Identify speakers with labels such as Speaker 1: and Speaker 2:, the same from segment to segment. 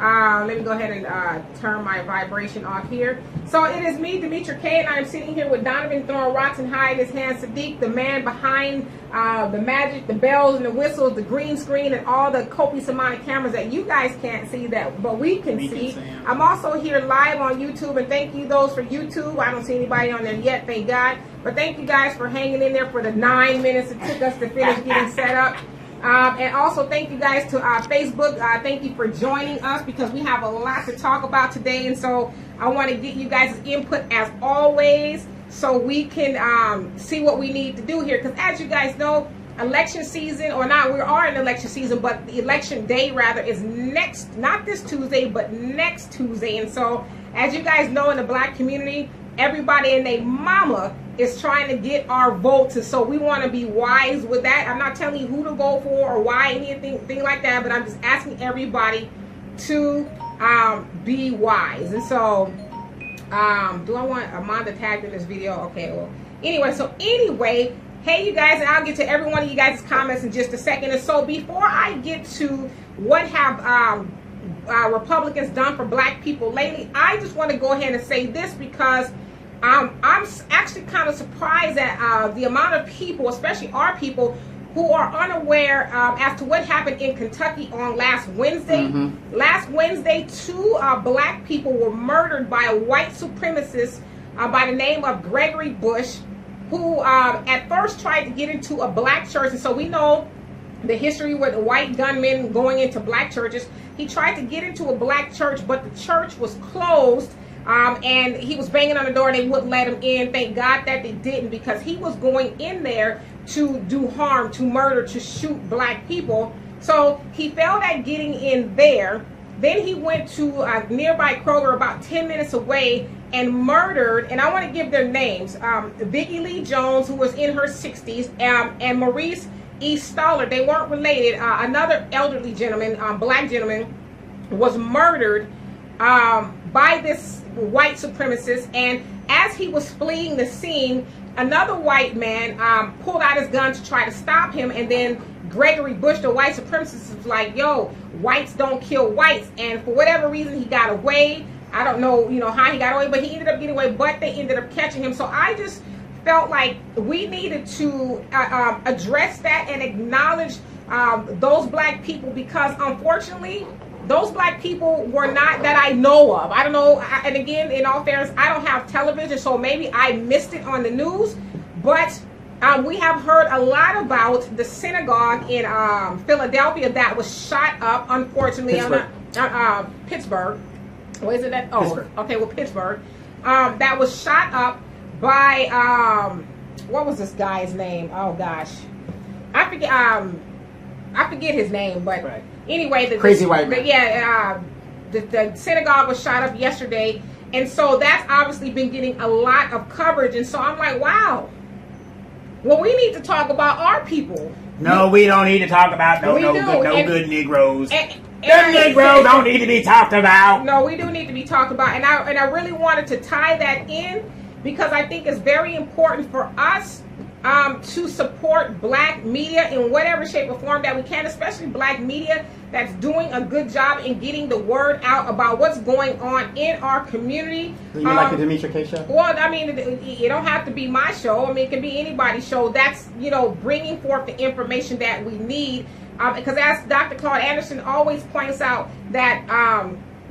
Speaker 1: Let me go ahead and turn my vibration off here. So it is me, Demetra K, and I'm sitting here with Donovan throwing rocks and high in his hand, Sadiq, the man behind the magic, the bells and the whistles, the green screen, and all the copious amount of cameras that you guys can't see, but we can see. I'm also here live on YouTube, and thank you those for YouTube. I don't see anybody on there yet, thank God. But thank you guys for hanging in there for the 9 minutes it took us to finish getting set up. And also thank you guys to Facebook. Thank you for joining us because we have a lot to talk about today. And so I want to get you guys' input as always so we can see what we need to do here. Because as you guys know, election season or not, we are in election season, but the election day rather is next, not this Tuesday, but next Tuesday. And so as you guys know, in the black community, everybody and their mama is trying to get our votes, and so we want to be wise with that. I'm not telling you who to vote for or why, anything like that, but I'm just asking everybody to be wise. And so do I want Amanda tagged in this video? Okay, well, anyway, hey you guys, and I'll get to every one of you guys' comments in just a second. And so before I get to what have Republicans done for black people lately, I just want to go ahead and say this because I'm actually kind of surprised at the amount of people, especially our people, who are unaware as to what happened in Kentucky on last Wednesday. Mm-hmm. Last Wednesday, 2 black people were murdered by a white supremacist by the name of Gregory Bush, who at first tried to get into a black church. And so we know the history with the white gunmen going into black churches. He tried to get into a black church, but the church was closed. And he was banging on the door and they wouldn't let him in. Thank God that they didn't, because he was going in there to do harm, to murder, to shoot black people. So he failed at getting in there. Then he went to a nearby Kroger about 10 minutes away and murdered, and I want to give their names, Vicki Lee Jones, who was in her 60s, and Maurice E. Stoller. They weren't related. Another elderly gentleman, black gentleman, was murdered by this white supremacist, and as he was fleeing the scene, another white man pulled out his gun to try to stop him, and then Gregory Bush, the white supremacist, was like, yo, whites don't kill whites, and for whatever reason he got away. I don't know, how he got away, but he ended up getting away, but they ended up catching him. So I just felt like we needed to address that and acknowledge those black people, because unfortunately those black people were not that I know of. I don't know, and again, in all fairness, I don't have television, so maybe I missed it on the news, but we have heard a lot about the synagogue in Philadelphia that was shot up, unfortunately. Pittsburgh. What is it that? Oh, Pittsburgh. Okay, well, Pittsburgh. That was shot up by, what was this guy's name? Oh, gosh. I forget his name, but right. Anyway, the synagogue was shot up yesterday, and so that's obviously been getting a lot of coverage. And so I'm like, wow. Well, we need to talk about our people.
Speaker 2: No, we don't need to talk about no good Negroes. Them Negroes don't need to be talked about.
Speaker 1: No, we do need to be talked about, and I really wanted to tie that in because I think it's very important for us to support black media in whatever shape or form that we can, especially black media that's doing a good job in getting the word out about what's going on in our community.
Speaker 3: You mean like the Demetra K show?
Speaker 1: Well, I mean, it don't have to be my show. I mean, it can be anybody's show. That's, bringing forth the information that we need. Because as Dr. Claude Anderson always points out, that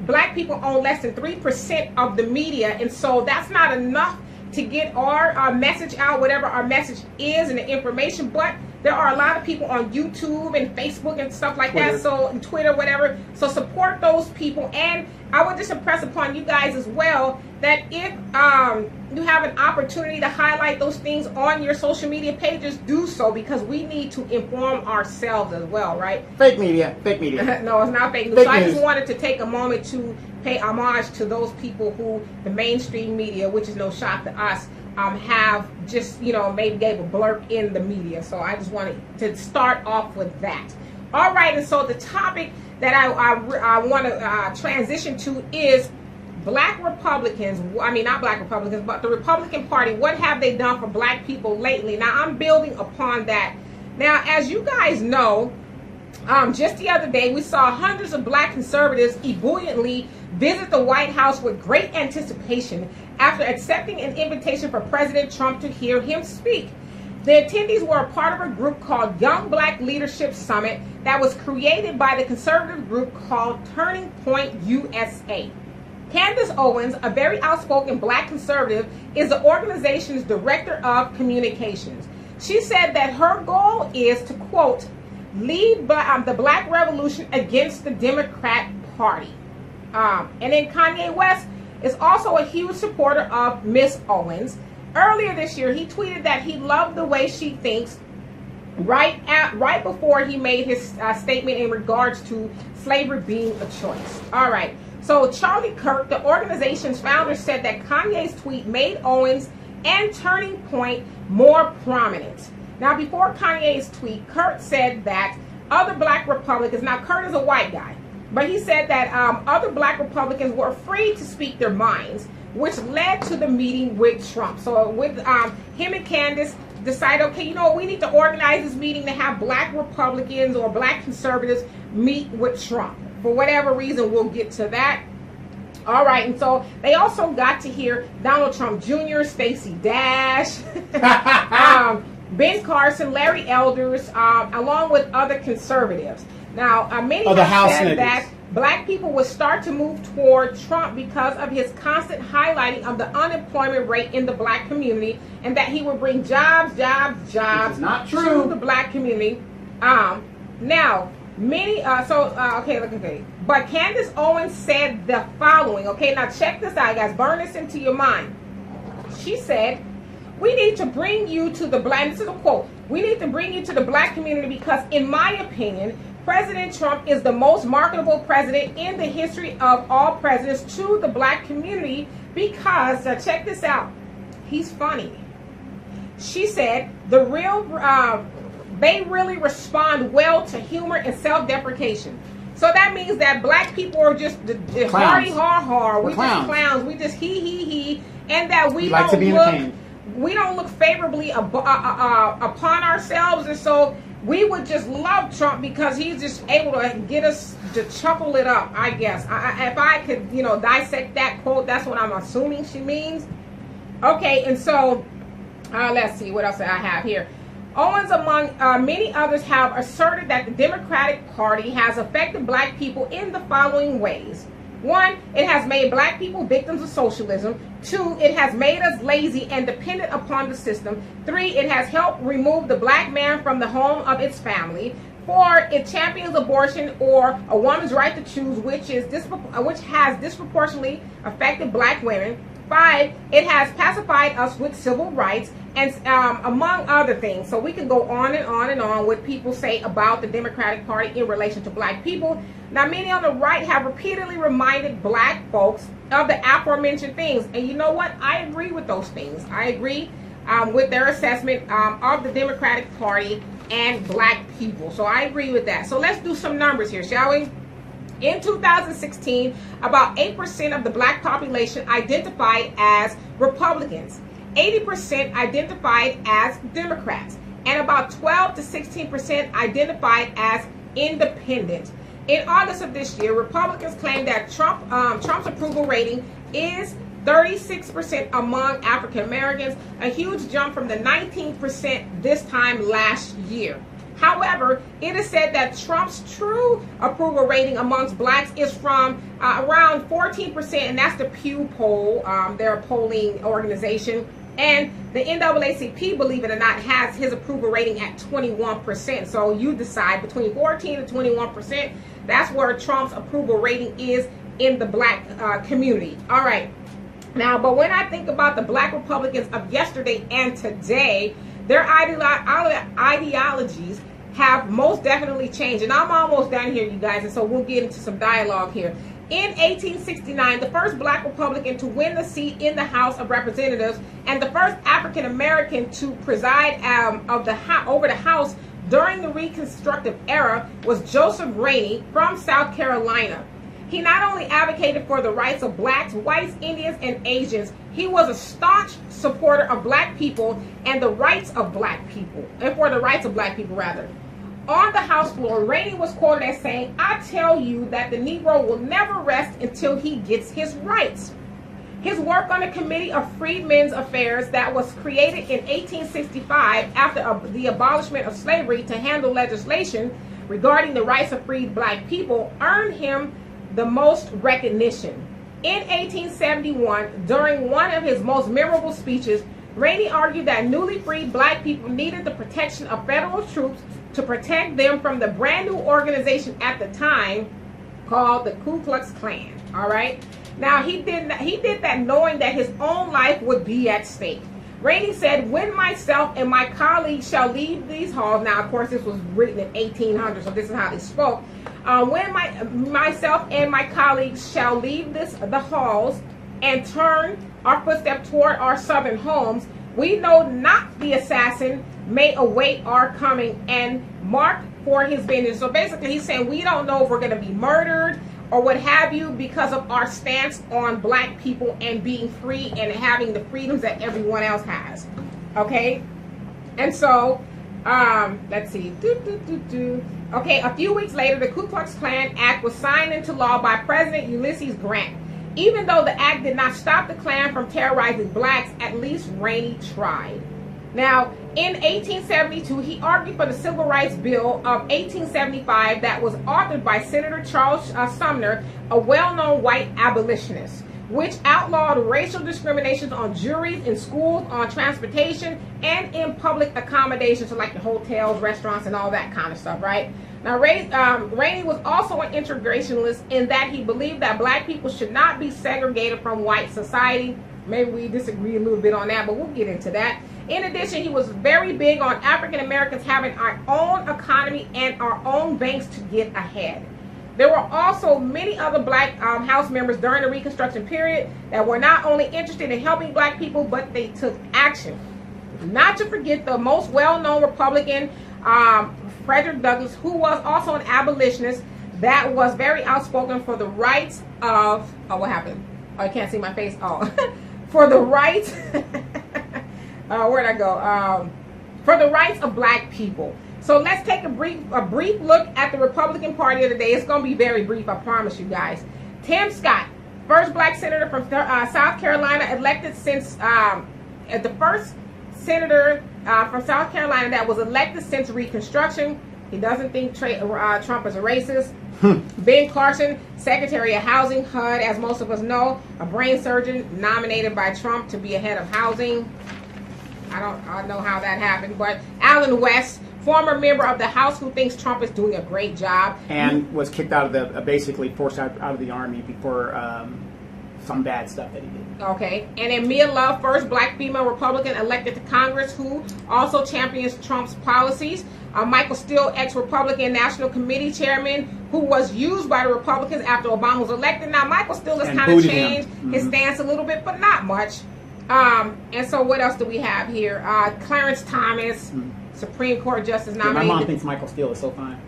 Speaker 1: black people own less than 3% of the media. And so that's not enough to get our message out, whatever our message is and the information. But there are a lot of people on YouTube and Facebook and stuff like that, so Twitter, whatever. So support those people. And I would just impress upon you guys as well that if you have an opportunity to highlight those things on your social media pages, do so, because we need to inform ourselves as well, right?
Speaker 3: Fake media.
Speaker 1: No, it's not fake news. So I just wanted to take a moment to pay homage to those people who the mainstream media, which is no shock to us, have just, maybe gave a blurb in the media. So I just wanted to start off with that. All right, and so the topic that I want to transition to is black Republicans. I mean, not black Republicans, but the Republican Party. What have they done for black people lately? Now, I'm building upon that. Now, as you guys know, Just the other day, we saw hundreds of black conservatives ebulliently visit the White House with great anticipation after accepting an invitation for President Trump to hear him speak. The attendees were a part of a group called Young Black Leadership Summit that was created by the conservative group called Turning Point USA. Candace Owens, a very outspoken black conservative, is the organization's director of communications. She said that her goal is to, quote, lead the black revolution against the Democrat Party. And then Kanye West is also a huge supporter of Miss Owens. Earlier this year, he tweeted that he loved the way she thinks right before he made his statement in regards to slavery being a choice. All right. So Charlie Kirk, the organization's founder, said that Kanye's tweet made Owens and Turning Point more prominent. Now, before Kanye's tweet, Kurt said that other black Republicans, now Kurt is a white guy, but he said that other black Republicans were afraid to speak their minds, which led to the meeting with Trump. So with him and Candace decided, okay, you know what, we need to organize this meeting to have black Republicans or black conservatives meet with Trump. For whatever reason, we'll get to that. All right, and so they also got to hear Donald Trump Jr., Stacey Dash, Ben Carson, Larry Elders, along with other conservatives. Now, many have said that black people would start to move toward Trump because of his constant highlighting of the unemployment rate in the black community, and that he would bring jobs to the black community. Now, many, okay. But Candace Owens said the following. Okay, now check this out, guys. Burn this into your mind. She said, we need to bring you to the black, this is a quote, we need to bring you to the black community because, in my opinion, President Trump is the most marketable president in the history of all presidents to the black community because, check this out, he's funny. She said, they really respond well to humor and self-deprecation. So that means that black people are just hardy har. We just clowns. We just he, and that we like don't look favorably upon ourselves, and so we would just love Trump because he's just able to get us to chuckle it up, I guess. If I could, dissect that quote, that's what I'm assuming she means. Okay, and so let's see what else I have here. Owens, among many others, have asserted that the Democratic Party has affected black people in the following ways. 1, it has made black people victims of socialism. 2, it has made us lazy and dependent upon the system. 3, it has helped remove the black man from the home of its family. 4, it champions abortion or a woman's right to choose, which has disproportionately affected black women. 5, it has pacified us with civil rights, and among other things. So we can go on and on and on what people say about the Democratic Party in relation to black people. Now, many on the right have repeatedly reminded black folks of the aforementioned things. And you know what? I agree with those things. I agree with their assessment of the Democratic Party and black people. So I agree with that. So let's do some numbers here, shall we? In 2016, about 8% of the black population identified as Republicans. 80% identified as Democrats, and about 12 to 16% identified as independent. In August of this year, Republicans claimed that Trump's approval rating is 36% among African Americans, a huge jump from the 19% this time last year. However, it is said that Trump's true approval rating amongst blacks is from around 14%, and that's the Pew poll, their polling organization. And the NAACP, believe it or not, has his approval rating at 21%. So you decide between 14 and 21%. That's where Trump's approval rating is in the black community. All right. Now, but when I think about the black Republicans of yesterday and today, their ideologies have most definitely changed. And I'm almost done here, you guys, and so we'll get into some dialogue here. In 1869, the first black Republican to win the seat in the House of Representatives and the first African American to preside over the House during the Reconstructive era was Joseph Rainey from South Carolina. He not only advocated for the rights of blacks, whites, Indians, and Asians, he was a staunch supporter of black people and the rights of black people, and for the rights of black people, rather. on the House floor, Rainey was quoted as saying, "I tell you that the Negro will never rest until he gets his rights." His work on the Committee of Freedmen's Affairs that was created in 1865 after the abolishment of slavery to handle legislation regarding the rights of freed black people earned him the most recognition. In 1871, during one of his most memorable speeches, Rainey argued that newly freed black people needed the protection of federal troops to protect them from the brand new organization at the time called the Ku Klux Klan. All right. Now he did that knowing that his own life would be at stake. Rainey said, "When myself and my colleagues shall leave these halls," now of course this was written in 1800, so this is how he spoke. "When myself and my colleagues shall leave the halls and turn our footsteps toward our southern homes, we know not the assassin may await our coming and mark for his vengeance." So basically he's saying we don't know if we're going to be murdered or what have you because of our stance on black people and being free and having the freedoms that everyone else has. Okay? And so, let's see. Okay, a few weeks later, the Ku Klux Klan Act was signed into law by President Ulysses Grant. Even though the act did not stop the Klan from terrorizing blacks, at least Rainey tried. Now, in 1872, he argued for the Civil Rights Bill of 1875 that was authored by Senator Charles Sumner, a well-known white abolitionist, which outlawed racial discriminations on juries, in schools, on transportation, and in public accommodations, so like the hotels, restaurants, and all that kind of stuff, right? Now, Rainey was also an integrationist in that he believed that black people should not be segregated from white society. Maybe we disagree a little bit on that, but we'll get into that. In addition, he was very big on African Americans having our own economy and our own banks to get ahead. There were also many other black House members during the Reconstruction period that were not only interested in helping black people, but they took action. Not to forget the most well-known Republican, Frederick Douglass, who was also an abolitionist that was very outspoken for the rights of, what happened? Oh, you can't see my face. Oh, for the rights, where'd I go? For the rights of black people. So let's take a brief look at the Republican Party of the day. It's going to be very brief, I promise you guys. Tim Scott, first black senator from South Carolina, elected since the first senator from South Carolina that was elected since Reconstruction. He doesn't think Trump is a racist. Ben Carson, Secretary of Housing, HUD, as most of us know, a brain surgeon nominated by Trump to be a head of housing. I don't know how that happened, but Alan West, former member of the House who thinks Trump is doing a great job.
Speaker 3: And was kicked out of the, basically forced out of the Army before some bad stuff that he did.
Speaker 1: Okay. And then Mia Love, first black female Republican elected to Congress who also champions Trump's policies. Michael Steele, ex-Republican National Committee chairman, who was used by the Republicans after Obama was elected. Now, Michael Steele has kind of changed his stance a little bit, but not much. And so what else do we have here? Clarence Thomas, Supreme Court Justice nominated.
Speaker 3: My mom thinks Michael Steele is so fine.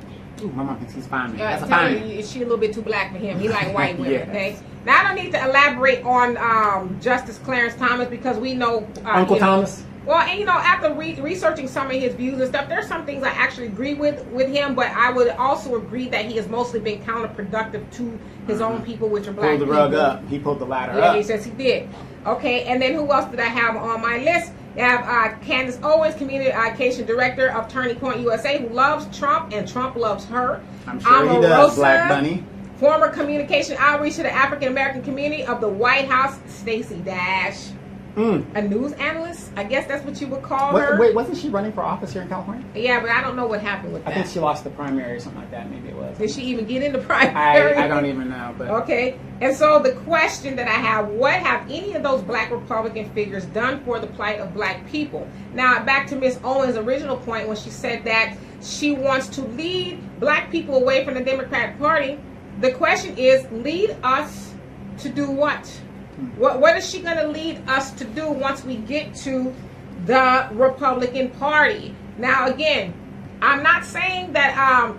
Speaker 3: Ooh, my mom thinks he's fine. That's a
Speaker 1: fine. Is she a little bit too black for him? He like white women, yes. Okay? Now, I don't need to elaborate on Justice Clarence Thomas because we know...
Speaker 3: Uncle Thomas?
Speaker 1: Well, and you know, after researching some of his views and stuff, there's some things I actually agree with him, but I would also agree that he has mostly been counterproductive to his own people, which are black people.
Speaker 3: Pulled the rug up. He pulled the ladder up.
Speaker 1: Yeah, he says he did. Okay, and then who else did I have on my list? I have Candace Owens, Communication Director of Turning Point USA, who loves Trump, and Trump loves her.
Speaker 3: I'm sure he does, Black Bunny.
Speaker 1: Former Communication Outreach to the African American Community of the White House, Stacey Dash. A news analyst, I guess that's what you would call her.
Speaker 3: Wait, wasn't she running for office here in California?
Speaker 1: Yeah, but I don't know what happened with that.
Speaker 3: I think she lost the primary or something like that. Maybe it was.
Speaker 1: Did she even get in the primary?
Speaker 3: I don't even know. But
Speaker 1: okay, and so the question that I have, what have any of those black Republican figures done for the plight of black people? Now, back to Ms. Owens' original point when she said that she wants to lead black people away from the Democratic Party. The question is, lead us to do what? What is she going to lead us to do once we get to the Republican Party? Now, again, I'm not saying that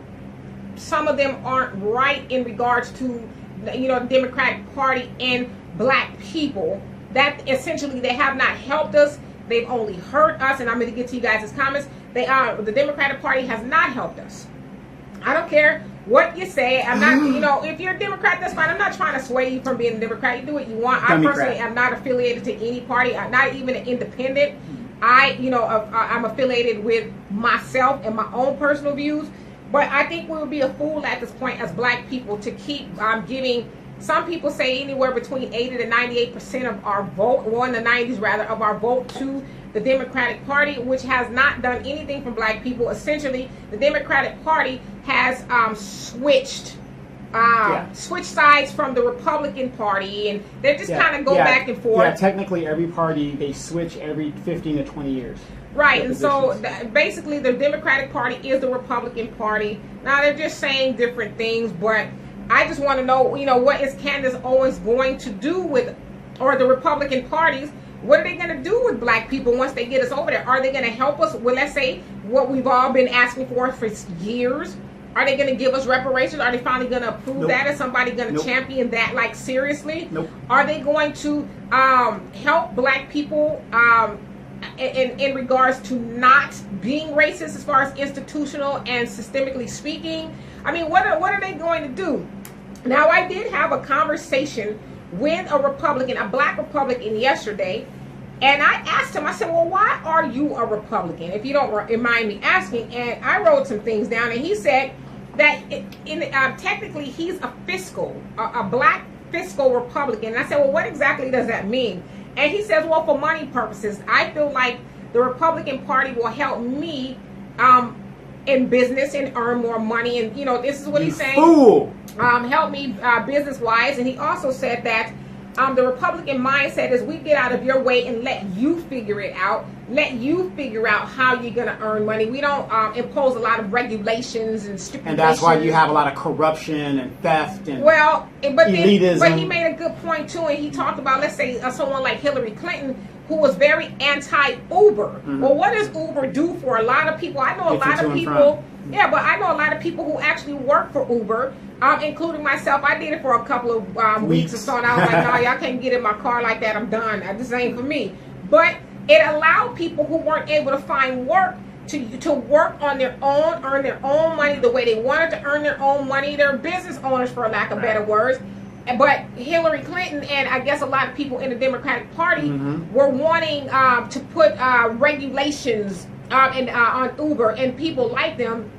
Speaker 1: some of them aren't right in regards to, you know, the Democratic Party and black people. That essentially they have not helped us. They've only hurt us, and I'm going to get to you guys' comments. the Democratic Party has not helped us. I don't care what you say. I'm not, if you're a Democrat, that's fine. I'm not trying to sway you from being a Democrat. You do what you want. I personally am not affiliated to any party. I'm not even an independent. I'm affiliated with myself and my own personal views. But I think we would be a fool at this point as black people to keep giving. Some people say anywhere between 80 to 98% of our vote, or in the 90s rather, of our vote to the Democratic Party, which has not done anything for black people. Essentially, the Democratic Party has switched sides from the Republican Party, and they just kind of go back and forth.
Speaker 3: Yeah, technically every party, they switch every 15 to 20 years.
Speaker 1: Right, and so basically the Democratic Party is the Republican Party. Now they're just saying different things, but I just want to know, what is Candace Owens going to do with, or the Republican parties, what are they going to do with black people once they get us over there? Are they going to help us with, let's say, what we've all been asking for years? Are they going to give us reparations? Are they finally going to approve that? Is somebody going to champion that, like, seriously? Are they going to help black people in regards to not being racist as far as institutional and systemically speaking? I mean, what are they going to do? Now, I did have a conversation with a Republican, a black Republican yesterday, and I asked him, I said, well, why are you a Republican, if you don't mind me asking? And I wrote some things down, and he said that technically he's a black fiscal Republican. And I said, well, what exactly does that mean? And he says, well, for money purposes, I feel like the Republican Party will help me in business and earn more money. And, this is what he's saying.
Speaker 3: Fool.
Speaker 1: Help me business-wise. And he also said that the Republican mindset is we get out of your way and let you figure it out. Let you figure out how you're going to earn money. We don't impose a lot of regulations and stipulations.
Speaker 3: And that's why you have a lot of corruption and theft and
Speaker 1: elitism. But he made a good point, too. And he talked about, let's say, someone like Hillary Clinton, who was very anti-Uber. Well, what does Uber do for a lot of people? I know a lot of people. Yeah, but I know a lot of people who actually work for Uber, including myself. I did it for a couple of weeks or so, and I was like, no, y'all can't get in my car like that. I'm done. This ain't for me. But it allowed people who weren't able to find work to work on their own, earn their own money the way they wanted to earn their own money. They're business owners, for lack of better words. But Hillary Clinton and I guess a lot of people in the Democratic Party were wanting to put regulations on Uber and people like them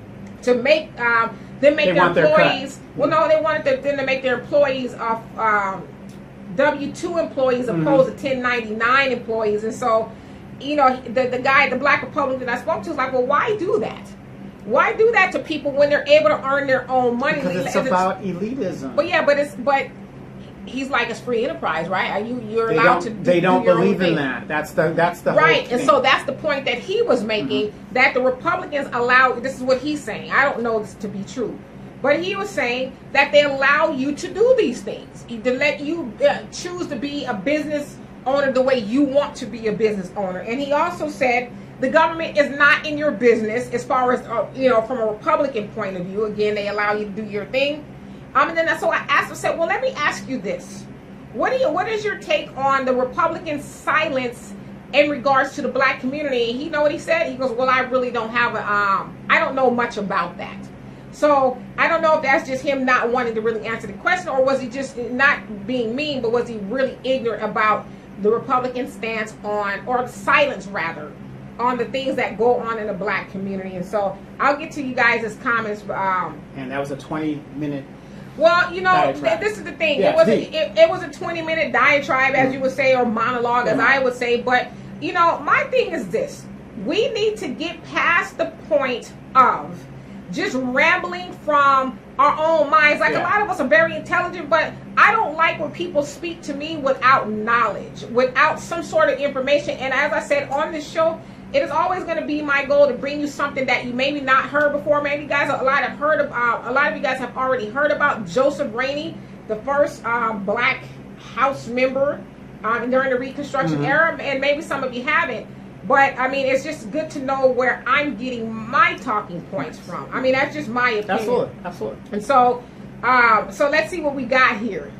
Speaker 1: to make them make their employees. Well, no, they wanted them to make their employees W-2 employees opposed to 1099 employees. And so, the black Republican I spoke to was like, well, why do that? Why do that to people when they're able to earn their own money?
Speaker 3: Because it's about elitism.
Speaker 1: But he's like, it's free enterprise, right? You're allowed to.
Speaker 3: They don't believe in that. That's the
Speaker 1: right.
Speaker 3: Whole
Speaker 1: and so that's the point that he was making, that the Republicans allow. This is what he's saying. I don't know this to be true, but he was saying that they allow you to do these things, to let you choose to be a business owner the way you want to be a business owner. And he also said the government is not in your business as far as from a Republican point of view. Again, they allow you to do your thing. And then so I asked him, said, well, let me ask you this. What is your take on the Republican silence in regards to the black community? And you know what he said? He goes, well, I really don't have I don't know much about that. So I don't know if that's just him not wanting to really answer the question, or was he just not being mean, but was he really ignorant about the Republican stance on, or silence rather, on the things that go on in the black community? And so I'll get to you guys' comments.
Speaker 3: And that was a 20-minute.
Speaker 1: Well, this is the thing.
Speaker 3: Yeah,
Speaker 1: it was a 20-minute diatribe, as you would say, or monologue, as I would say. But, my thing is this. We need to get past the point of just rambling from our own minds. Like, a lot of us are very intelligent, but I don't like when people speak to me without knowledge, without some sort of information. And as I said on this show, it is always going to be my goal to bring you something that you maybe not heard before. Maybe you guys a lot of you guys have already heard about Joseph Rainey, the first black House member during the Reconstruction era, and maybe some of you haven't. But I mean, it's just good to know where I'm getting my talking points from. I mean, that's just my opinion.
Speaker 3: Absolutely.
Speaker 1: And so, so let's see what we got here.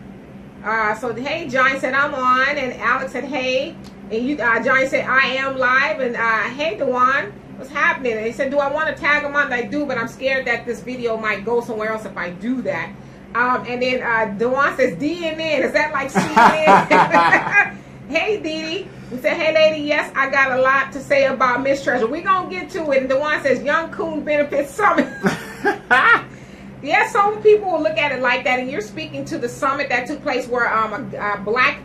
Speaker 1: So hey, John said I'm on, and Alex said hey. And Johnny said, I am live. And hey, Dewan. what's happening? And he said, do I want to tag him on? I do, but I'm scared that this video might go somewhere else if I do that. And then Dewan says, DNN, is that like CNN? Hey, Dee Dee. We said, hey, lady, yes, I got a lot to say about Miss Treasure. We're going to get to it. And Dewan says, Young Coon Benefits Summit. Yeah, some people will look at it like that. And you're speaking to the summit that took place where a black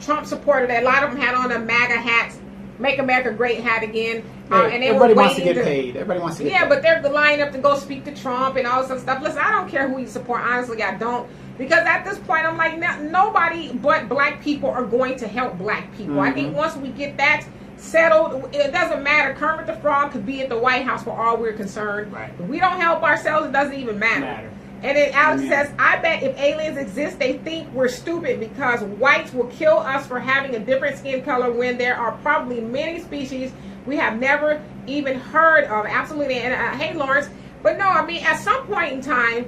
Speaker 1: Trump supporter, that a lot of them had on a MAGA hats, Make America Great hat again.
Speaker 3: And everybody wants to get paid. Everybody wants to get paid.
Speaker 1: Yeah, but they're lining up to go speak to Trump and all this other stuff. Listen, I don't care who you support. Honestly, I don't. Because at this point, I'm like, nobody but black people are going to help black people. I think once we get that settled, it doesn't matter. Kermit the Frog could be at the White House for all we're concerned.
Speaker 3: Right.
Speaker 1: If we don't help ourselves, it doesn't even matter. And then Alex says, I bet if aliens exist, they think we're stupid because whites will kill us for having a different skin color when there are probably many species we have never even heard of. Absolutely. And hey, Lawrence. But no, I mean, at some point in time,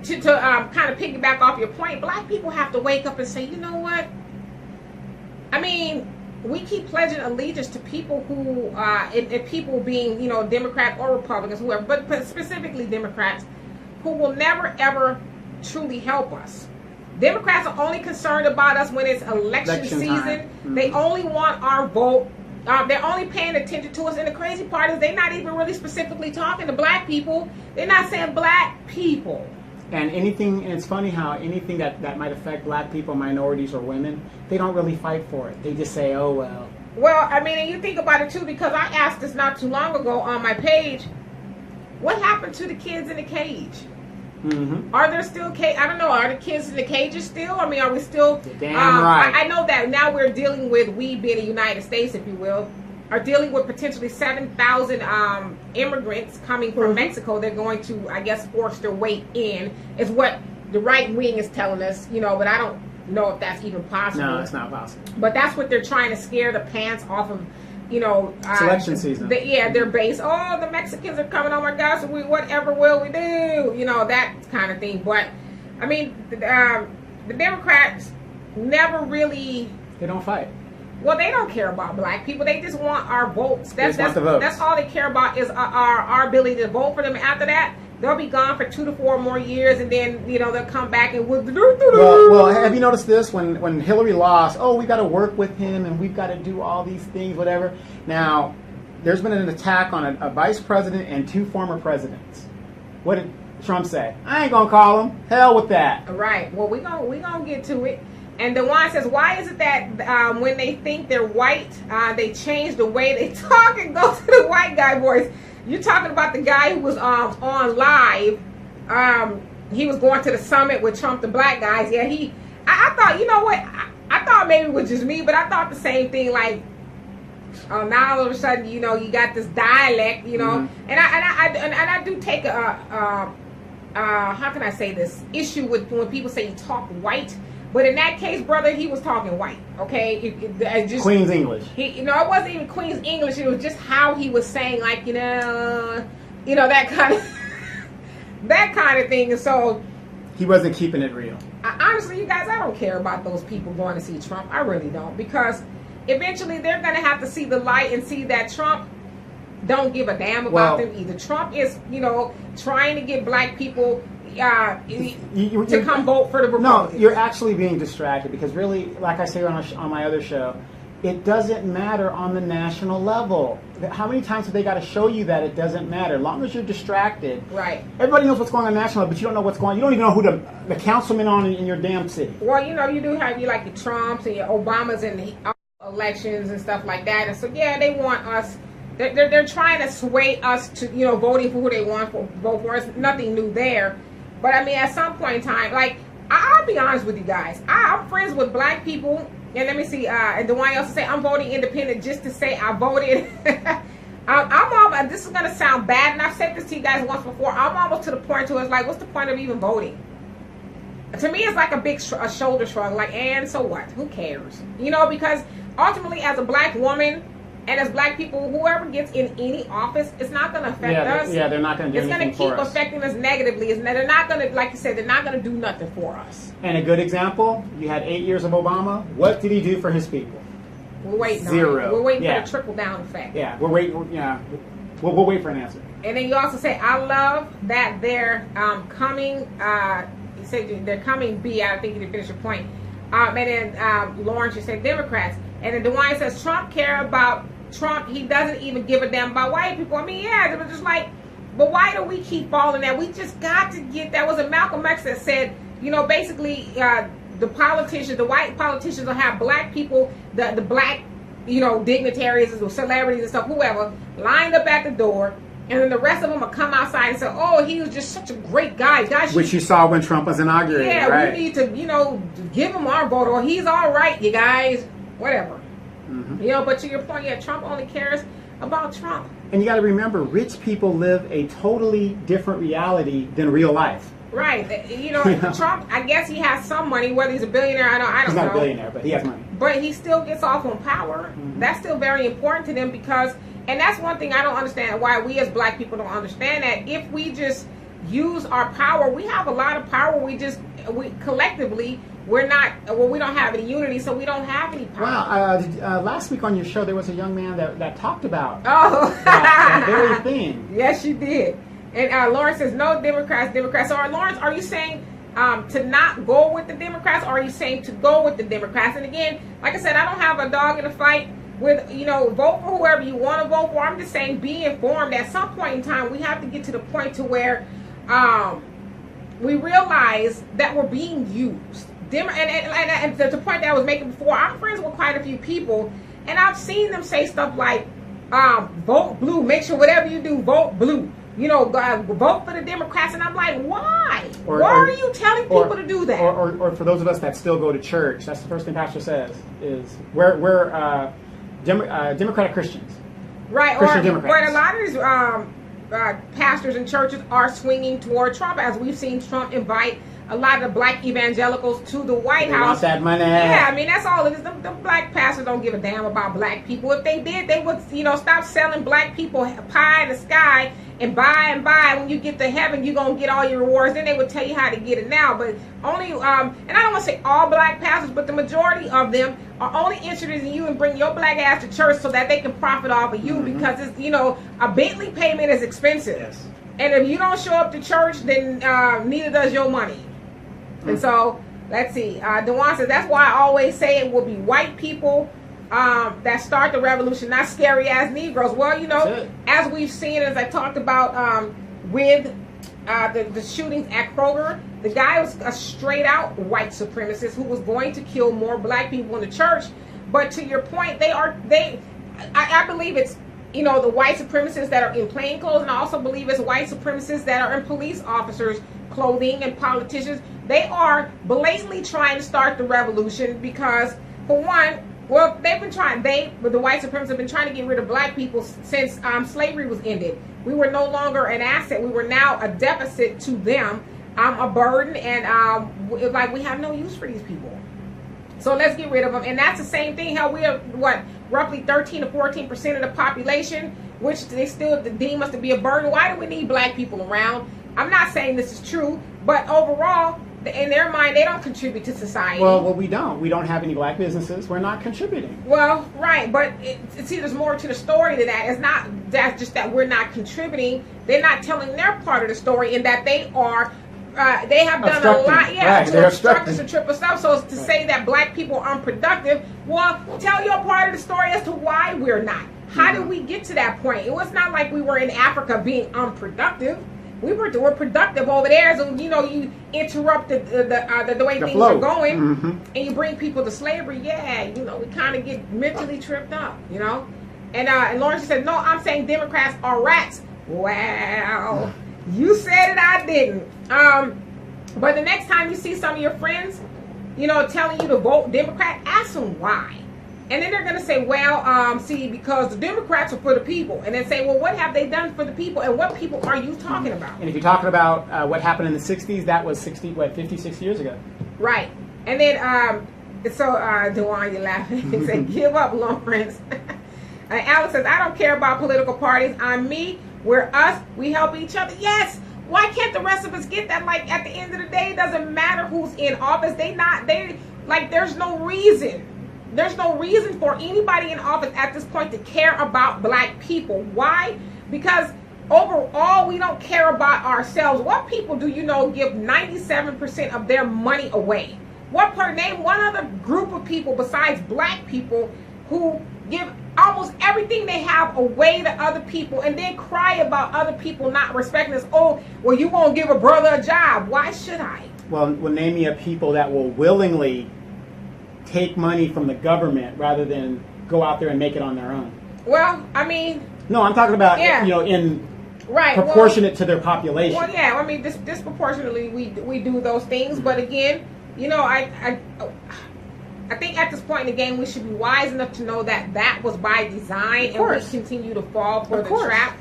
Speaker 1: to kind of piggyback off your point, black people have to wake up and say, you know what? I mean, we keep pledging allegiance to people who, and people being, you know, Democrats or Republicans, whoever, but specifically Democrats, who will never, ever truly help us. Democrats are only concerned about us when it's election season. They only want our vote. They're only paying attention to us. And the crazy part is they're not even really specifically talking to black people. They're not saying black people.
Speaker 3: And it's funny how anything that might affect black people, minorities, or women, they don't really fight for it. They just say, oh, well.
Speaker 1: Well, I mean, and you think about it, too, because I asked this not too long ago on my page, what happened to the kids in the cage? Are there still I don't know, are the kids in the cages still? I mean, are we still...
Speaker 3: You're damn right.
Speaker 1: I know that now we're dealing with, we being the United States, if you will, are dealing with potentially 7,000 immigrants coming from Mexico. They're going to, I guess, force their way in, is what the right wing is telling us, you know, but I don't know if that's even possible.
Speaker 3: No, it's not possible.
Speaker 1: But that's what they're trying to scare the pants off of, you know.
Speaker 3: Selection season.
Speaker 1: Their base. Oh, the Mexicans are coming. Oh, my gosh, whatever will we do? You know, that kind of thing. But, I mean, the Democrats never really...
Speaker 3: They don't fight.
Speaker 1: Well, they don't care about black people. They just want our votes. That's
Speaker 3: the votes.
Speaker 1: That's all they care about is our ability to vote for them. After that, they'll be gone for 2 to 4 more years, and then, you know, they'll come back and
Speaker 3: well, have you noticed this? When Hillary lost, we got to work with him, and we've got to do all these things, whatever. Now, there's been an attack on a vice president and 2 former presidents. What did Trump say? I ain't gonna call him. Hell with that.
Speaker 1: Right. Well, we gonna get to it. And Dewan says, why is it that when they think they're white, they change the way they talk and go to the white guy voice? You're talking about the guy who was on live. He was going to the summit with Trump, the black guys. Yeah, I thought, you know what? I thought maybe it was just me, but I thought the same thing. Like, now all of a sudden, you know, you got this dialect, you know. And I do take how can I say this, issue with when people say you talk white. But in that case, brother, he was talking white, okay? It just,
Speaker 3: Queen's English.
Speaker 1: It wasn't even Queen's English. It was just how he was saying, like, you know, that kind of thing. And so
Speaker 3: he wasn't keeping it real.
Speaker 1: Honestly, you guys, I don't care about those people going to see Trump. I really don't, because eventually they're going to have to see the light and see that Trump don't give a damn about them either. Trump is, you know, trying to get black people to come vote for the Republicans.
Speaker 3: No, you're actually being distracted because really, like I say on my other show, it doesn't matter on the national level. How many times have they got to show you that it doesn't matter? As long as you're distracted.
Speaker 1: Right.
Speaker 3: Everybody knows what's going on national, but you don't know what's going on. You don't even know who the councilmen on in your damn city.
Speaker 1: Well, you know, you do have like your Trumps and your Obamas and the elections and stuff like that. And so, yeah, they want us. They're trying to sway us to, you know, voting for who they want to vote for. It's nothing new there. But, I mean, at some point in time, like, I'll be honest with you guys. I'm friends with black people. And let me see. And Dewan also say, I'm voting independent just to say I voted. This is going to sound bad. And I've said this to you guys once before. I'm almost to the point where it's like, what's the point of even voting? To me, it's like a big shoulder shrug. Like, and so what? Who cares? You know, because ultimately, as a black woman, and as black people, whoever gets in any office, it's not going to affect us.
Speaker 3: Yeah, they're not going to do anything for us.
Speaker 1: It's going to keep affecting us negatively. They're not going to, like you said, they're not going to do nothing for us.
Speaker 3: And a good example, you had 8 years of Obama. What did he do for his people?
Speaker 1: We're waiting.
Speaker 3: Zero.
Speaker 1: We're waiting
Speaker 3: Yeah.
Speaker 1: for the trickle down effect.
Speaker 3: Yeah, we're waiting. Yeah, we'll wait for an answer.
Speaker 1: And then you also say, I love that they're coming. You said they're coming. I think you didn't finish your point. And then Lawrence, you said Democrats. And then DeWine says Trump care about Trump. He doesn't even give a damn about white people. I mean, yeah, it was just like, but why do we keep falling there? We just got to get. That was a Malcolm X that said, you know, basically the politicians, the white politicians will have black people, the black, you know, dignitaries, celebrities and stuff, whoever, lined up at the door. And then the rest of them will come outside and say, oh, he was just such a great guy. Guys,
Speaker 3: which you saw when Trump was inaugurated,
Speaker 1: yeah,
Speaker 3: right?
Speaker 1: we need to, you know, give him our vote, or he's all right, you guys, whatever.
Speaker 3: Mm-hmm.
Speaker 1: You know, but to your point, yeah, Trump only cares about Trump.
Speaker 3: And you got to remember, rich people live a totally different reality than real life.
Speaker 1: Right. You know, Trump, I guess he has some money, whether he's a billionaire, I don't
Speaker 3: He's
Speaker 1: know.
Speaker 3: not a billionaire, but he has money.
Speaker 1: But he still gets off on power.
Speaker 3: Mm-hmm.
Speaker 1: That's still very important to them because, and that's one thing I don't understand, why we as black people don't understand that. If we just use our power, we have a lot of power, we collectively, we don't have any unity, so we don't have any power.
Speaker 3: Wow, last week on your show, there was a young man that talked about
Speaker 1: that
Speaker 3: very thing.
Speaker 1: Yes, you did. And Lawrence says, no Democrats. So, Lawrence, are you saying to not go with the Democrats, or are you saying to go with the Democrats? And again, like I said, I don't have a dog in the fight with, you know, vote for whoever you want to vote for. I'm just saying be informed. At some point in time, we have to get to the point to where we realize that we're being used. And the point that I was making before, I'm friends with quite a few people, and I've seen them say stuff like, vote blue, make sure whatever you do, vote blue. You know, vote for the Democrats, and I'm like, why? Why are you telling people to do that?
Speaker 3: Or for those of us that still go to church, that's the first thing Pastor says, is we're Democratic Christians.
Speaker 1: Right,
Speaker 3: Christian Democrats.
Speaker 1: But a lot of these pastors and churches are swinging toward Trump, as we've seen Trump invite a lot of the black evangelicals to the White House.
Speaker 3: Want that money.
Speaker 1: Yeah, I mean, that's all it is. The black pastors don't give a damn about black people. If they did, they would, you know, stop selling black people pie in the sky and buy. When you get to heaven, you're going to get all your rewards. Then they would tell you how to get it now. But only, and I don't want to say all black pastors, but the majority of them are only interested in you and bring your black ass to church so that they can profit off of you, because it's, you know, a Bentley payment is expensive.
Speaker 2: Yes.
Speaker 1: And if you don't show up to church, then neither does your money. And so, let's see. DeWan says, that's why I always say it will be white people that start the revolution, not scary ass Negroes. Well, you know, as we've seen, as I talked about with the shootings at Kroger, the guy was a straight out white supremacist who was going to kill more black people in the church. But to your point, I believe it's, you know, the white supremacists that are in plain clothes, and I also believe it's white supremacists that are in police officers' clothing and politicians. They are blatantly trying to start the revolution because, for one, well, they've been trying, but the white supremacists have been trying to get rid of black people since slavery was ended. We were no longer an asset. We were now a deficit to them, a burden, and like we have no use for these people. So let's get rid of them. And that's the same thing. How we are, roughly 13 to 14% of the population, which they still deem us to be a burden. Why do we need black people around? I'm not saying this is true, but overall, in their mind, they don't contribute to society.
Speaker 3: Well, we don't. We don't have any black businesses. We're not contributing.
Speaker 1: Well, right, but see, there's more to the story than that. It's not that's just that we're not contributing. They're not telling their part of the story, in that they are. They have done a lot, to obstruct this and triple stuff. So to say that black people are unproductive, well, tell your part of the story as to why we're not. How did we get to that point? It was not like we were in Africa being unproductive. We're productive over there. So, you know, you interrupt the way things
Speaker 3: flow.
Speaker 1: are going, and you bring people to slavery. Yeah, you know, we kind of get mentally tripped up, you know. And Lawrence said, no, I'm saying Democrats are rats. Well, you said it, I didn't. But the next time you see some of your friends, you know, telling you to vote Democrat, ask them why. And then they're going to say, well, see, because the Democrats are for the people. And then say, well, what have they done for the people? And what people are you talking about?
Speaker 3: And if you're talking about what happened in the 60s, that was 56 years ago.
Speaker 1: Right. And then, DeWan, you're laughing. He said, give up, Lawrence. Alex says, I don't care about political parties. I'm me. We're us. We help each other. Yes. Why can't the rest of us get that? Like, at the end of the day, it doesn't matter who's in office. There's no reason. There's no reason for anybody in office at this point to care about black people. Why? Because overall, we don't care about ourselves. What people do you know give 97% of their money away? Name one other group of people besides black people who give almost everything they have away to other people and then cry about other people not respecting us. Oh, well, you won't give a brother a job. Why should I?
Speaker 3: Well, name me a people that will willingly take money from the government rather than go out there and make it on their own.
Speaker 1: Well, I mean...
Speaker 3: No, I'm talking about,
Speaker 1: yeah.
Speaker 3: In
Speaker 1: right,
Speaker 3: proportionate to their population.
Speaker 1: Well, yeah, I mean, disproportionately we do those things. But again, I think at this point in the game, we should be wise enough to know that was by design, and we continue to fall for the trap.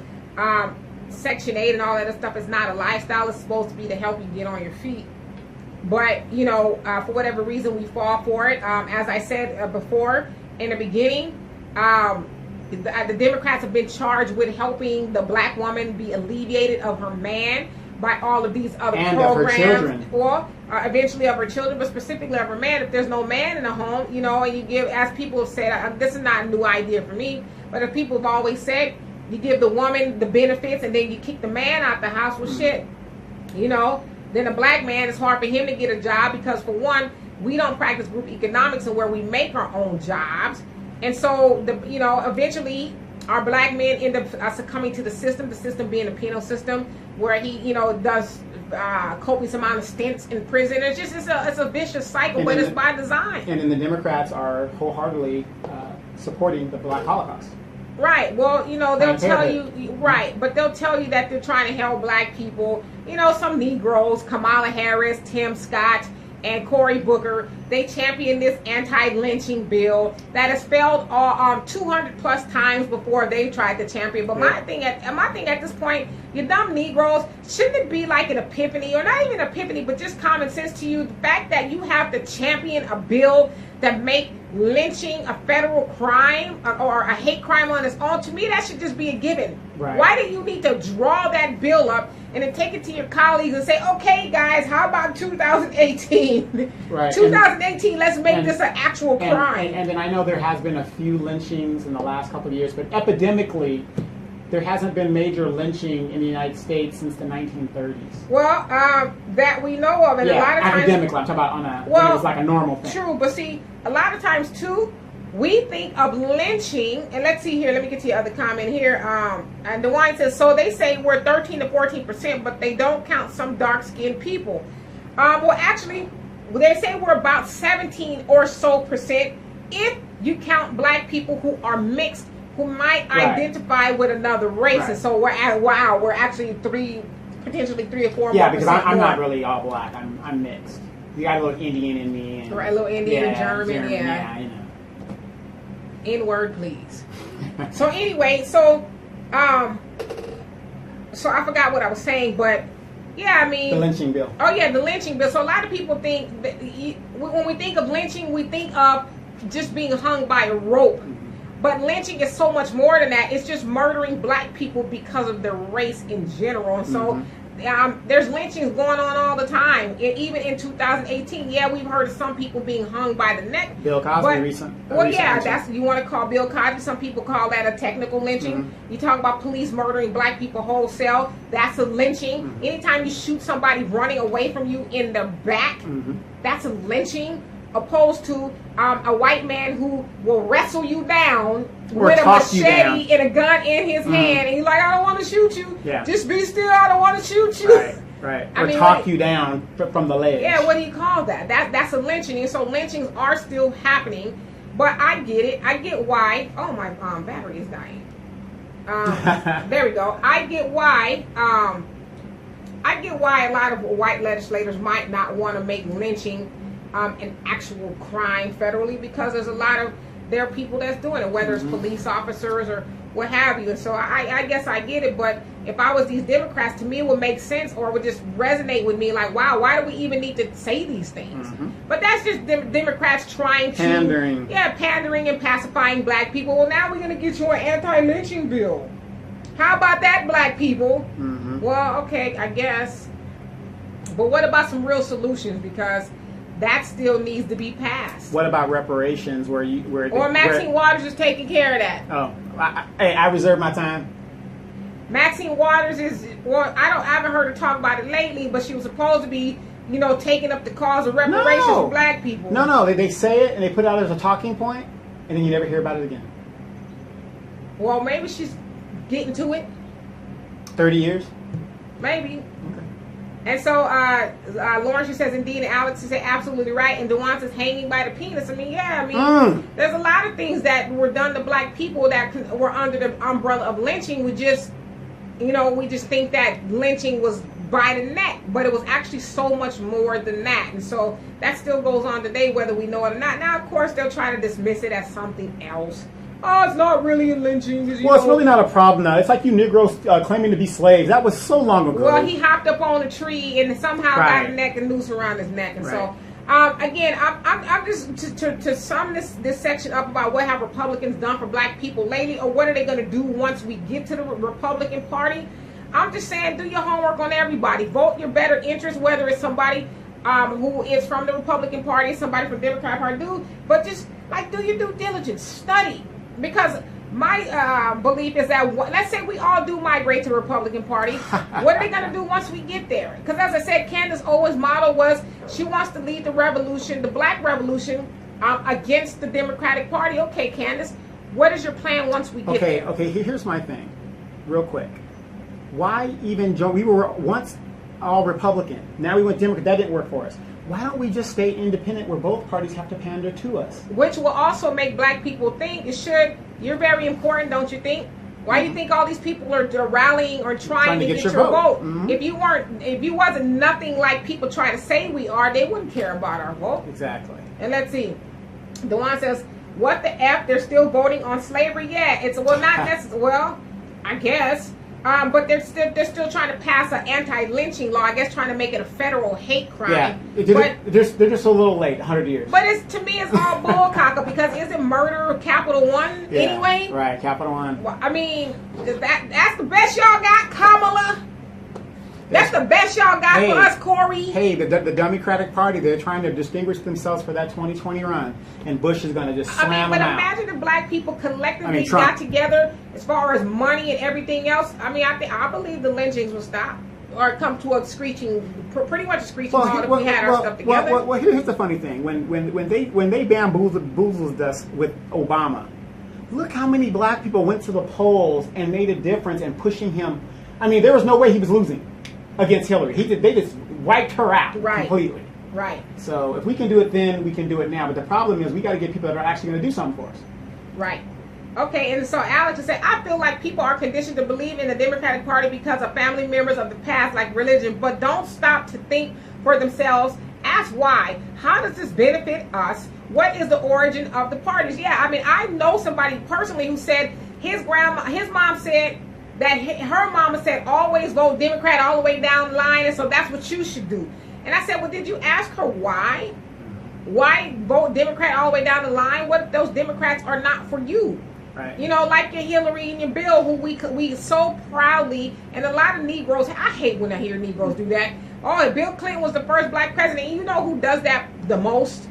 Speaker 1: Section 8 and all that stuff is not a lifestyle. It's supposed to be to help you get on your feet. But, for whatever reason, we fall for it. As I said before, in the beginning, the Democrats have been charged with helping the black woman be alleviated of her man by all of these other
Speaker 3: and
Speaker 1: programs.
Speaker 3: Of her children.
Speaker 1: Or eventually of her children, but specifically of her man. If there's no man in the home, and you give, as people have said, this is not a new idea for me, but as people have always said, you give the woman the benefits and then you kick the man out the house with shit. Then a black man, it's hard for him to get a job because, for one, we don't practice group economics and where we make our own jobs. And so, eventually our black men end up succumbing to the system being a penal system where he, does copious amount of stints in prison. It's a vicious cycle, but it's by design.
Speaker 3: And then the Democrats are wholeheartedly supporting the Black Holocaust.
Speaker 1: Right. Well, they'll tell you, right, but they'll tell you that they're trying to help black people. Some Negroes, Kamala Harris, Tim Scott, and Cory Booker, they champion this anti-lynching bill that has failed 200 plus times before they tried to champion. But my thing at this point, you dumb Negroes, shouldn't it be like an epiphany, or not even epiphany, but just common sense to you, the fact that you have to champion a bill that make lynching a federal crime or a hate crime on its own? To me, that should just be a given.
Speaker 3: Right.
Speaker 1: Why do you need to draw that bill up and then take it to your colleagues and say, okay, guys, how about 2018?
Speaker 3: Right.
Speaker 1: 2018, let's make this an actual crime.
Speaker 3: And then I know there has been a few lynchings in the last couple of years, but epidemically, there hasn't been major lynching in the United States since the 1930s.
Speaker 1: Well, that we know of, and a lot of times,
Speaker 3: academically, I'm talking about when it was like a normal thing.
Speaker 1: True, but see, a lot of times too, we think of lynching, and let's see here. Let me get to your other comment here. And DeWine says, so they say we're 13 to 14%, but they don't count some dark-skinned people. Well, actually, they say we're about 17 or so percent if you count black people who are mixed, who might identify with another race.
Speaker 3: Right.
Speaker 1: And so we're actually potentially 3 or 4
Speaker 3: Yeah,
Speaker 1: more
Speaker 3: because
Speaker 1: percent
Speaker 3: I'm
Speaker 1: more.
Speaker 3: not really all black. I'm mixed. You got a little Indian in me. And,
Speaker 1: Right, a little Indian and German,
Speaker 3: yeah.
Speaker 1: N-word, please. So anyway, so I forgot what I was saying, but yeah, I mean,
Speaker 3: the lynching bill.
Speaker 1: Oh yeah, the lynching bill. So a lot of people think that when we think of lynching, we think of just being hung by a rope. But lynching is so much more than that. It's just murdering black people because of their race in general. And so there's lynchings going on all the time. Even in 2018, yeah, we've heard of some people being hung by the neck.
Speaker 3: Bill Cosby recent.
Speaker 1: Well, yeah, that's you want to call Bill Cosby. Some people call that a technical lynching. You talk about police murdering black people wholesale. That's a lynching. Anytime you shoot somebody running away from you in the back, that's a lynching. Opposed to a white man who will wrestle you down
Speaker 3: Or
Speaker 1: with a
Speaker 3: toss you
Speaker 1: machete and a gun in his hand, and he's like, I don't want to shoot you.
Speaker 3: Yeah.
Speaker 1: Just be still. I don't want to shoot you.
Speaker 3: Right.
Speaker 1: I
Speaker 3: Or
Speaker 1: mean,
Speaker 3: talk you down from the ledge.
Speaker 1: Yeah, what do you call that? That's a lynching. And so lynchings are still happening. But I get it. I get why. Oh, my battery is dying. There we go. I get why. I get why a lot of white legislators might not want to make lynching an actual crime federally, because there's a lot of there are people that's doing it, whether it's police officers or what have you. And so I guess I get it, but if I was these Democrats, to me it would make sense, or it would just resonate with me like, wow, why do we even need to say these things? But that's just Democrats trying to
Speaker 3: Pandering.
Speaker 1: Yeah, pandering and pacifying black people. Well, now we're going to get you an anti-lynching bill. How about that, black people? Well, okay, I guess. But what about some real solutions? Because that still needs to be passed.
Speaker 3: What about reparations?
Speaker 1: Or Maxine Waters is taking care of that.
Speaker 3: Oh, I reserve my time.
Speaker 1: Maxine Waters is, well, I haven't heard her talk about it lately, but she was supposed to be, taking up the cause of reparations for black people.
Speaker 3: No, they say it and they put it out as a talking point, and then you never hear about it again.
Speaker 1: Well, maybe she's getting to it.
Speaker 3: 30 years?
Speaker 1: Maybe.
Speaker 3: Okay.
Speaker 1: And so, Lauren, she says, indeed, and Alex, she said, absolutely right. And Dewan says, hanging by the penis. There's a lot of things that were done to black people that were under the umbrella of lynching. We just think that lynching was by the neck, but it was actually so much more than that. And so that still goes on today, whether we know it or not. Now, of course, they'll try to dismiss it as something else. Oh, it's not really a lynching.
Speaker 3: It's really not a problem now. It's like you Negroes claiming to be slaves. That was so long ago.
Speaker 1: Well, he hopped up on a tree and somehow got a neck and noose around his neck. And so, again, I'm just to sum this section up about what have Republicans done for black people lately, or what are they going to do once we get to the Republican Party. I'm just saying, do your homework on everybody. Vote your better interest, whether it's somebody who is from the Republican Party, somebody from the Democratic Party, but just do your due diligence, study. Because my belief is that, let's say we all do migrate to the Republican Party, what are they going to do once we get there? Because as I said, Candace Owens' motto was she wants to lead the revolution, the black revolution, against the Democratic Party. Okay, Candace, what is your plan once we get there?
Speaker 3: Okay, here's my thing, real quick. Why even join? We were once all Republican. Now we went Democrat. That didn't work for us. Why don't we just stay independent where both parties have to pander to us?
Speaker 1: Which will also make black people think it should. You're very important, don't you think? Why do you think all these people are rallying or trying to get your vote?
Speaker 3: Mm-hmm.
Speaker 1: If you wasn't nothing like people try to say we are, they wouldn't care about our vote.
Speaker 3: Exactly.
Speaker 1: And let's see. Dewan says, what the F? They're still voting on slavery? Yeah, it's not necessarily. Well, I guess. But they're still trying to pass an anti-lynching law. I guess trying to make it a federal hate crime.
Speaker 3: Yeah, they're just a little late, 100 years.
Speaker 1: But to me, it's all bullcocker because isn't murder Capital One anyway?
Speaker 3: Right, Capital One.
Speaker 1: Well, that's the best y'all got, Kamala. That's the best y'all got for us, Corey.
Speaker 3: Hey, the Democratic Party, they're trying to distinguish themselves for that 2020 run, and Bush is going to just slam them out.
Speaker 1: But imagine if black people collectively got together as far as money and everything else. I believe the lynchings will stop or come to a pretty much a screeching halt if we had our stuff together.
Speaker 3: Well, here's the funny thing: when they bamboozled us with Obama, look how many black people went to the polls and made a difference in pushing him. There was no way he was losing against Hillary. They just wiped her out completely.
Speaker 1: Right.
Speaker 3: So if we can do it then, we can do it now. But the problem is we got to get people that are actually going to do something for us.
Speaker 1: Right. Okay, and so Alex would say, I feel like people are conditioned to believe in the Democratic Party because of family members of the past, like religion, but don't stop to think for themselves. Ask why. How does this benefit us? What is the origin of the parties? Yeah, I know somebody personally who said his mom said that her mama said always vote Democrat all the way down the line, and so that's what you should do. And I said, well, did you ask her why? Why vote Democrat all the way down the line? What if those Democrats are not for you?
Speaker 3: Right.
Speaker 1: Like your Hillary and your Bill, who we so proudly, and a lot of Negroes, I hate when I hear Negroes do that. Oh, Bill Clinton was the first black president. And you know who does that the most?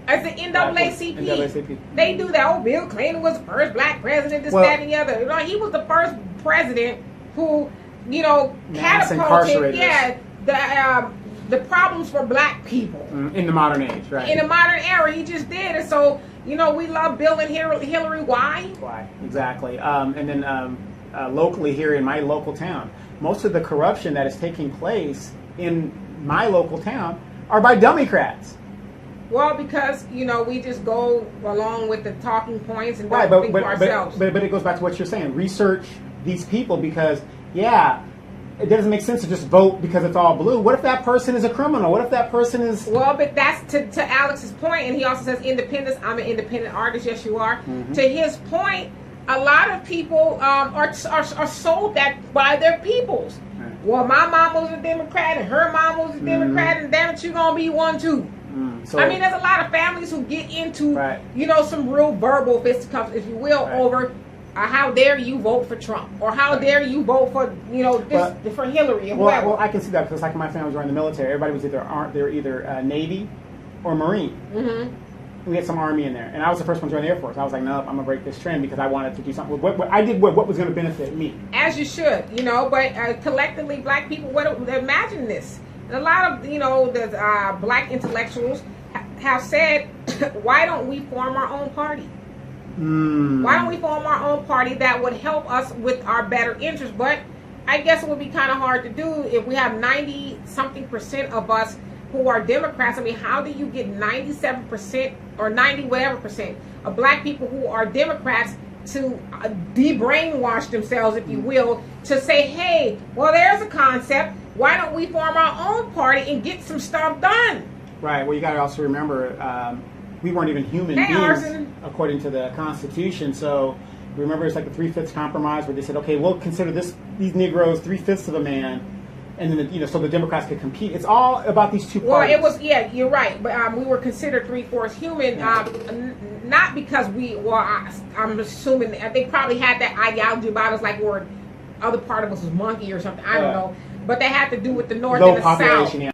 Speaker 1: As the NAACP.
Speaker 3: NAACP.
Speaker 1: They do that. Oh, Bill Clinton was the first black president, that, and the other. He was the first president who, catapulted, the problems for black people.
Speaker 3: In the modern age, right.
Speaker 1: In the modern era, he just did. And so, we love Bill and Hillary. Why?
Speaker 3: Why, exactly. And then locally here in my local town, most of the corruption that is taking place in my local town are by Democrats.
Speaker 1: Well, because, we just go along with the talking points and don't think for ourselves.
Speaker 3: But it goes back to what you're saying. Research these people because, it doesn't make sense to just vote because it's all blue. What if that person is a criminal? What if that person is...
Speaker 1: Well, but that's to Alex's point, and he also says independence. I'm an independent artist. Yes, you are. Mm-hmm. To his point, a lot of people are sold that by their peoples. Right. Well, my mom was a Democrat, and her mom was a Democrat, and damn it, you're going to be one too. So, there's a lot of families who get into, some real verbal fisticuffs, if you will, over how dare you vote for Trump, or how dare you vote for, for Hillary, or whoever.
Speaker 3: Well, I can see that because like my family was in the military. Everybody was either Navy, or Marine.
Speaker 1: Mm-hmm.
Speaker 3: We had some Army in there, and I was the first one to join the Air Force. I was like, no, I'm gonna break this trend because I wanted to do something. I did what was going to benefit me.
Speaker 1: As you should, you know. But collectively, black people, imagine this. A lot of, you know, the black intellectuals have said, why don't we form our own party? Why don't we form our own party that would help us with our better interests? But I guess it would be kind of hard to do if we have 90-something% of us who are Democrats. I mean, how do you get 97% or 90 whatever percent of black people who are Democrats to de-brainwash themselves, if you will, to say, hey, well, there's a concept. Why don't we form our own party and get some stuff done?
Speaker 3: Right. Well, you got to also remember, we weren't even human beings
Speaker 1: Arson.
Speaker 3: according to the Constitution. So remember, it's like the 3/5 compromise where they said, okay, we'll consider these Negroes 3/5 of a man, and then so the Democrats could compete. It's all about these two parties.
Speaker 1: Well, you're right, but we were considered 3/4 human, not because I'm assuming they probably had that ideology about us, like we're other part of us was monkey or something. I don't know. But they had to do with the North
Speaker 3: Low
Speaker 1: and the
Speaker 3: population,
Speaker 1: South.
Speaker 3: yeah.